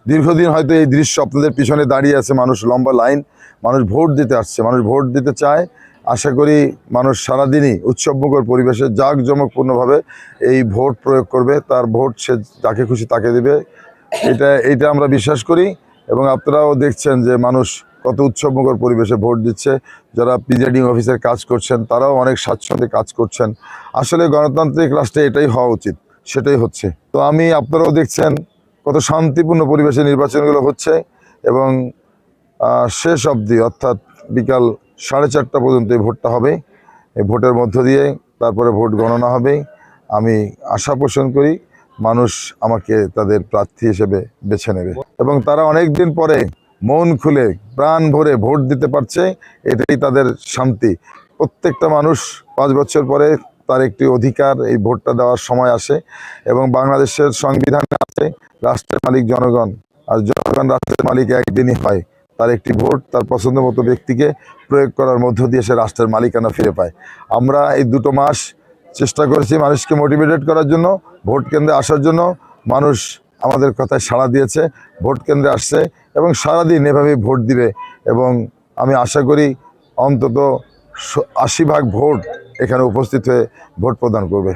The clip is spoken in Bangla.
দীর্ঘদিন হয়তো এই দৃশ্য আপনাদের পিছনে দাঁড়িয়ে আছে, মানুষ লম্বা লাইন, মানুষ ভোট দিতে আসছে, মানুষ ভোট দিতে চায়। আশা করি মানুষ সারাদিনই উৎসবমুখর পরিবেশে জাঁকজমকপূর্ণভাবে এই ভোট প্রয়োগ করবে, তার ভোট সে যাকে খুশি তাকে দেবে, এইটা আমরা বিশ্বাস করি। এবং আপনারাও দেখছেন যে মানুষ কত উৎসবমুখর পরিবেশে ভোট দিচ্ছে। যারা প্রিজাইডিং অফিসের কাজ করছেন তারাও অনেক স্বাচ্ছন্দ্যে কাজ করছেন। আসলে গণতান্ত্রিক রাষ্ট্রে এটাই হওয়া উচিত, সেটাই হচ্ছে। তো আপনারাও দেখছেন কত শান্তিপূর্ণ পরিবেশে নির্বাচনগুলো হচ্ছে এবং শেষ অবধি অর্থাৎ বিকাল 4:30 পর্যন্ত এই ভোটটা হবে। এই ভোটের মধ্য দিয়ে তারপরে ভোট গণনা হবে। আমি আশা পোষণ করি মানুষ আমাকে তাদের প্রার্থী হিসেবে বেছে নেবে এবং তারা অনেক দিন পরে মন খুলে প্রাণ ভরে ভোট দিতে পারছে, এটাই তাদের শান্তি। প্রত্যেকটা মানুষ 5 বছর পরে তার একটি অধিকার, এই ভোটটা দেওয়ার সময় আসে এবং বাংলাদেশের সংবিধানে আছে রাষ্ট্রের মালিক জনগণ, আর জনগণ রাষ্ট্রের মালিক একদিনই হয়। তার একটি ভোট তার পছন্দ মতো ব্যক্তিকে প্রয়োগ করার মধ্য দিয়ে সে রাষ্ট্রের মালিকানা ফিরে পায়। আমরা এই 2 মাস চেষ্টা করেছি মানুষকে মোটিভেটেড করার জন্য, ভোট কেন্দ্রে আসার জন্য। মানুষ আমাদের কথায় সাড়া দিয়েছে, ভোট কেন্দ্রে আসছে এবং সারাদিন এভাবেই ভোট দিবে এবং আমি আশা করি অন্তত 80 ভাগ ভোট এখানে উপস্থিত হয়ে ভোট প্রদান করবে।